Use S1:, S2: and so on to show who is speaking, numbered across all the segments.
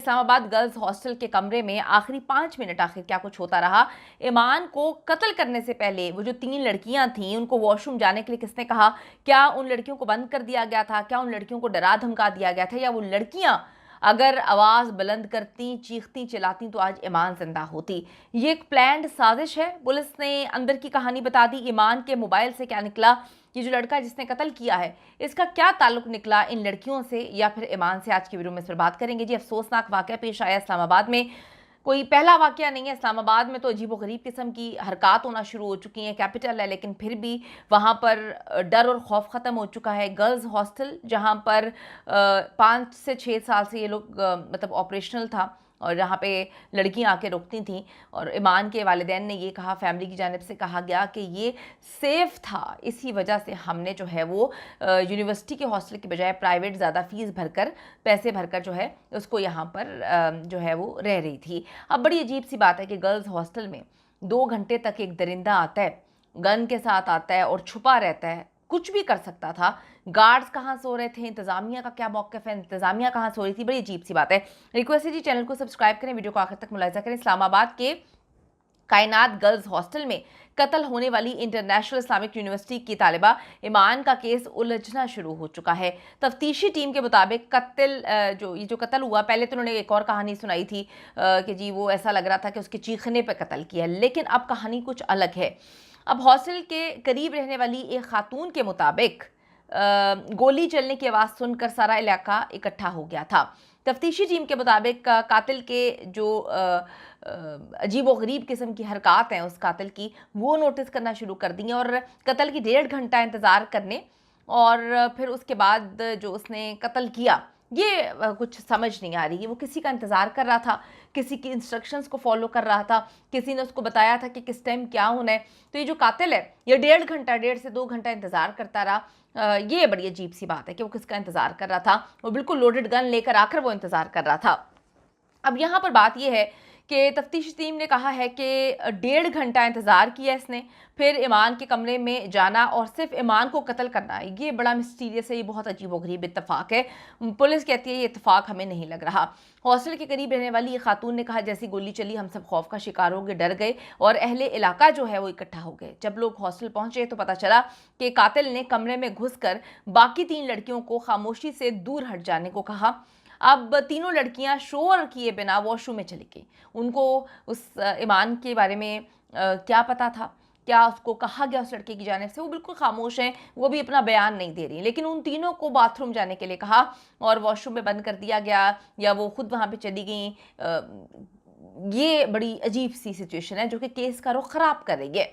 S1: Islamabad girls hostel के कमरे में आखिरी 5 मिनट आखिर क्या कुछ होता रहा। ईमान को कत्ल करने से पहले वो जो 3 लड़कियां थीं उनको वॉशरूम जाने के लिए किसने कहा? क्या उन लड़कियों को बंद कर दिया गया था? क्या उन लड़कियों को डरा धमका दिया गया था? या वो लड़कियां अगर आवाज बुलंद करती, चीखती, चिल्लाती तो आज ईमान जिंदा होती? ये एक प्लान्ड साजिश है। पुलिस ने अंदर की कहानी बता दी। ईमान के मोबाइल से क्या निकला, ये जो लड़का जिसने कत्ल किया है इसका क्या ताल्लुक निकला इन लड़कियों से या फिर ईमान से, आज की वीडियो में इस पर बात करेंगे। जी, अफसोसनाक वाकया पेश आया इस्लामाबाद में। कोई पहला वाकया नहीं है। इस्लामाबाद में तो अजीबोगरीब किस्म की हरकत होना शुरू हो चुकी हैं। कैपिटल है लेकिन फिर भी वहाँ पर डर और खौफ ख़त्म हो चुका है। गर्ल्स हॉस्टल जहाँ पर 5 से 6 साल से ये लोग मतलब ऑपरेशनल था और यहाँ पे लड़कियाँ आके रुकती थीं और ईमान के वालिदैन ने ये कहा, फैमिली की जानिब से कहा गया कि ये सेफ़ था, इसी वजह से हमने जो है वो यूनिवर्सिटी के हॉस्टल की बजाय प्राइवेट ज़्यादा फ़ीस भरकर, पैसे भरकर जो है उसको यहाँ पर जो है वो रह रही थी। अब बड़ी अजीब सी बात है कि गर्ल्स हॉस्टल में 2 घंटे तक एक दरिंदा आता है, गन के साथ आता है और छुपा रहता है, कुछ भी कर सकता था। गार्ड्स कहाँ सो रहे थे, इंतजामिया का क्या मौक़िफ़ है, इंतजामिया कहाँ सो रही थी, बड़ी अजीब सी बात है। रिक्वेस्ट है जी, चैनल को सब्सक्राइब करें, वीडियो को आखिर तक मुलाहिज़ा करें। इस्लामाबाद के कायनात गर्ल्स हॉस्टल में कत्ल होने वाली इंटरनेशनल इस्लामिक यूनिवर्सिटी की तालिबा ईमान का केस उलझना शुरू हो चुका है। तफ्तीशी टीम के मुताबिक जो कत्ल हुआ, पहले तो उन्होंने एक और कहानी सुनाई थी कि जी वो ऐसा लग रहा था कि उसके चीखने पर कत्ल किया, लेकिन अब कहानी कुछ अलग है। अब हॉस्टल के करीब रहने वाली एक खातून के मुताबिक गोली चलने की आवाज़ सुनकर सारा इलाका इकट्ठा हो गया था। तफ्तीशी टीम के मुताबिक कातिल के जो अजीबोगरीब किस्म की हरकत हैं उस कातिल की, वो नोटिस करना शुरू कर दी और कत्ल की 1.5 घंटा इंतज़ार करने और फिर उसके बाद जो उसने कत्ल किया, ये कुछ समझ नहीं आ रही। वो किसी का इंतज़ार कर रहा था, किसी की इंस्ट्रक्शंस को फॉलो कर रहा था, किसी ने उसको बताया था कि किस टाइम क्या होना है। तो ये जो कातिल है ये 1.5 घंटा, 1.5 से 2 घंटा इंतज़ार करता रहा। ये बड़ी अजीब सी बात है कि वो किसका इंतज़ार कर रहा था। वो बिल्कुल लोडेड गन लेकर आकर वो इंतज़ार कर रहा था। अब यहाँ पर बात यह है कि तफ्तीशी टीम ने कहा है कि 1.5 घंटा इंतज़ार किया इसने, फिर ईमान के कमरे में जाना और सिर्फ ईमान को कत्ल करना है। ये बड़ा मिस्टीरियस है, ये बहुत अजीबोगरीब इत्तेफाक है। पुलिस कहती है ये इत्तेफाक हमें नहीं लग रहा। हॉस्टल के करीब रहने वाली ये खातून ने कहा, जैसी गोली चली हम सब खौफ का शिकार हो गए, डर गए और अहले इलाका जो है वो इकट्ठा हो गए। जब लोग हॉस्टल पहुंचे तो पता चला कि कातिल ने कमरे में घुसकर बाकी 3 लड़कियों को खामोशी से दूर हट जाने को कहा। अब तीनों लड़कियां शोर किए बिना वॉशरूम में चली गई। उनको उस ईमान के बारे में क्या पता था, क्या उसको कहा गया उस लड़के की जानिब से, वो बिल्कुल खामोश हैं, वो भी अपना बयान नहीं दे रही। लेकिन उन तीनों को बाथरूम जाने के लिए कहा और वॉशरूम में बंद कर दिया गया या वो खुद वहाँ पे चली गई। ये बड़ी अजीब सी सिचुएशन है जो कि केस का रुख ख़राब कर रही है।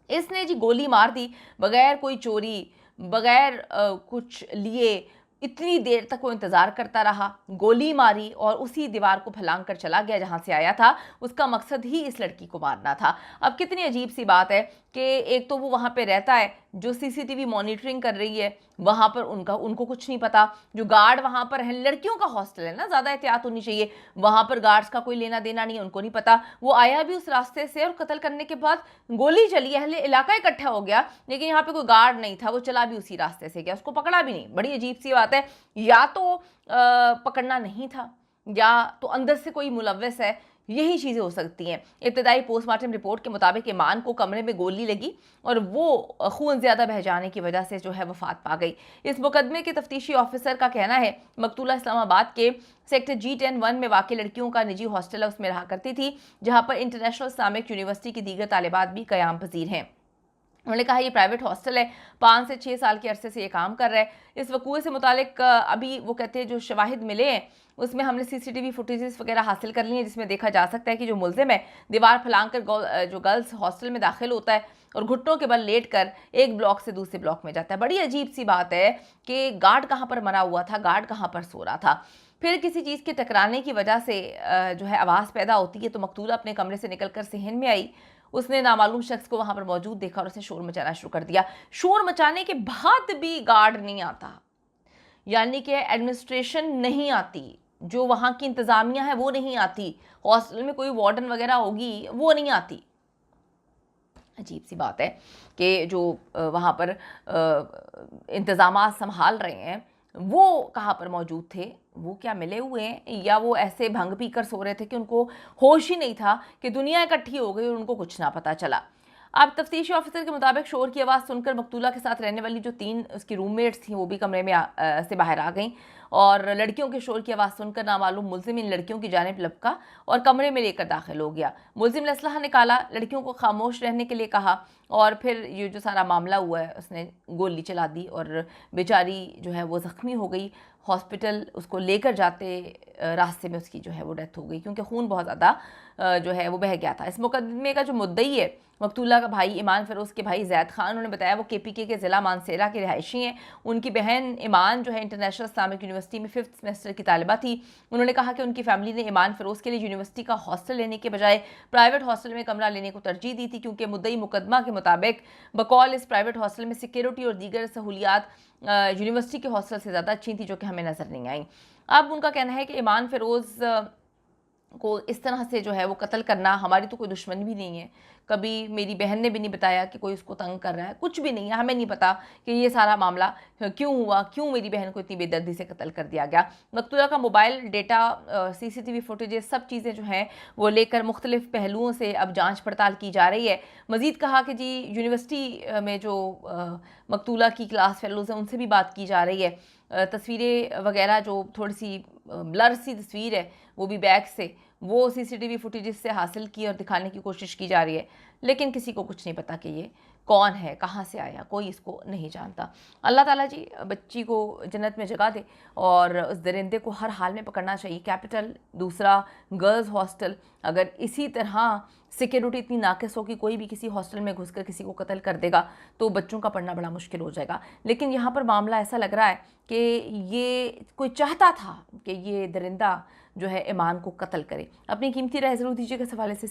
S1: इसने जी गोली मार दी बगैर कोई चोरी, बगैर कुछ लिए, इतनी देर तक वो इंतज़ार करता रहा, गोली मारी और उसी दीवार को फलांग कर चला गया जहाँ से आया था। उसका मकसद ही इस लड़की को मारना था। अब कितनी अजीब सी बात है कि एक तो वो वहाँ पे रहता है, जो सीसीटीवी मॉनिटरिंग कर रही है वहाँ पर उनको कुछ नहीं पता। जो गार्ड वहाँ पर है, लड़कियों का हॉस्टल है ना, ज़्यादा एहतियात होनी चाहिए, वहाँ पर गार्ड्स का कोई लेना देना नहीं है, उनको नहीं पता। वो आया भी उस रास्ते से और कत्ल करने के बाद गोली चली, अहले इलाका इकट्ठा हो गया, लेकिन यहाँ पे कोई गार्ड नहीं था, वो चला भी उसी रास्ते से गया, उसको पकड़ा भी नहीं। बड़ी अजीब सी बात है। या तो पकड़ना नहीं था या तो अंदर से कोई मुलव्वस है, यही चीज़ें हो सकती हैं। इब्तदाई पोस्टमार्टम रिपोर्ट के मुताबिक ईमान को कमरे में गोली लगी और वो खून ज़्यादा बह जाने की वजह से जो है वफात पा गई। इस मुकदमे के तफ्तीशी ऑफिसर का कहना है मकतूला इस्लामाबाद के सेक्टर G10-1 में वाक़ लड़कियों का निजी हॉस्टल है, उसमें रहा करती थी, जहाँ पर इंटरनेशनल इस्लामिक यूनिवर्सिटी की दीगर तालिबात भी क़याम पज़ीर हैं। उन्होंने कहा ये प्राइवेट हॉस्टल है, 5 से 6 साल के अरसे से ये काम कर रहा है। इस वकूए से मुतालिक अभी वो कहते हैं जो शवाहिद मिले हैं उसमें हमने सीसीटीवी फुटेजेस वगैरह हासिल कर ली हैं, जिसमें देखा जा सकता है कि जो मुल्ज़िम है दीवार फलांग कर जो गर्ल्स हॉस्टल में दाखिल होता है और घुटनों के बल लेट कर एक ब्लॉक से दूसरे ब्लॉक में जाता है। बड़ी अजीब सी बात है कि गार्ड कहाँ पर मरा हुआ था, गार्ड कहाँ पर सो रहा था। फिर किसी चीज़ के टकराने की वजह से जो है आवाज़ पैदा होती है, तो मकतूला अपने कमरे से निकल कर सहन में आई। उसने नामालूम शख्स को वहां पर मौजूद देखा और उसने शोर मचाना शुरू कर दिया। शोर मचाने के बाद भी गार्ड नहीं आता, यानी कि एडमिनिस्ट्रेशन नहीं आती, जो वहां की इंतजामिया है वो नहीं आती, हॉस्टल में कोई वार्डन वगैरह होगी वो नहीं आती। अजीब सी बात है कि जो वहाँ पर इंतज़ामात संभाल रहे हैं वो कहाँ पर मौजूद थे? वो क्या मिले हुए हैं या वो ऐसे भंग पीकर सो रहे थे कि उनको होश ही नहीं था कि दुनिया इकट्ठी हो गई और उनको कुछ ना पता चला। अब तफ्तीशी ऑफिसर के मुताबिक शोर की आवाज़ सुनकर मकतूला के साथ रहने वाली जो 3 उसकी रूममेट्स थीं वो भी कमरे में से बाहर आ गईं और लड़कियों के शोर की आवाज़ सुनकर नामालूम मुलजिम इन लड़कियों की जानिब लपका और कमरे में लेकर दाखिल हो गया। मुलजिम ने असलहा निकाला, लड़कियों को खामोश रहने के लिए कहा और फिर ये जो सारा मामला हुआ है उसने गोली चला दी और बेचारी जो है वो ज़ख्मी हो गई। हॉस्पिटल उसको लेकर जाते रास्ते में उसकी जो है वो डेथ हो गई क्योंकि खून बहुत ज़्यादा जो है वो बह गया था। इस मुकदमे का जो मुद्दई है मकतूला का भाई ईमान फ़िरोज़ के भाई ज़ैद खान, उन्होंने बताया वो KPK के ज़िला मानसेरा के रिहायशी हैं। उनकी बहन ईमान जो है इंटरनेशनल इस्लामिक यूनिवर्सिटी में 5th सेमेस्टर की तालिबा थी। उन्होंने कहा कि उनकी फैमिली ने ईमान फ़िरोज़ के लिए यूनिवर्सिटी का हॉस्टल लेने के बजाय प्राइवेट हॉस्टल में कमरा लेने को तरजीह दी थी क्योंकि मुद्दई मुकदमा के मुताबिक बकौल इस प्राइवेट हॉस्टल में सिक्योरिटी और दीगर सहूलियात यूनिवर्सिटी के हॉस्टल से ज़्यादा अच्छी थी जो कि हमें नज़र नहीं आई। अब उनका कहना है कि ईमान फ़िरोज़ को इस तरह से जो है वो कत्ल करना, हमारी तो कोई दुश्मन भी नहीं है, कभी मेरी बहन ने भी नहीं बताया कि कोई उसको तंग कर रहा है, कुछ भी नहीं है, हमें नहीं पता कि ये सारा मामला क्यों हुआ, क्यों मेरी बहन को इतनी बेदर्दी से कत्ल कर दिया गया। मकतूला का मोबाइल डेटा, CCTV फुटेजेस, सब चीज़ें जो हैं वो लेकर मुख्तलिफ पहलुओं से अब जाँच पड़ताल की जा रही है। मज़ीद कहा कि जी यूनिवर्सिटी में जो मकतूला की क्लास फेलोज़ हैं उनसे भी बात की जा रही है। तस्वीरें वगैरह जो थोड़ी सी ब्लर सी तस्वीर है वो भी बैग से, वो CCTV फुटेजेस से हासिल की और दिखाने की कोशिश की जा रही है, लेकिन किसी को कुछ नहीं पता कि ये कौन है, कहाँ से आया, कोई इसको नहीं जानता। अल्लाह ताला जी बच्ची को जन्नत में जगह दे और उस दरिंदे को हर हाल में पकड़ना चाहिए। कैपिटल, दूसरा गर्ल्स हॉस्टल, अगर इसी तरह सिक्योरिटी इतनी नाकिस हो कि कोई भी किसी हॉस्टल में घुसकर किसी को कत्ल कर देगा तो बच्चों का पढ़ना बड़ा मुश्किल हो जाएगा। लेकिन यहाँ पर मामला ऐसा लग रहा है कि ये कोई चाहता था कि ये दरिंदा जो है ईमान को कत्ल करे। अपनी कीमती राय ज़रूर दीजिएगा इस हवाले से।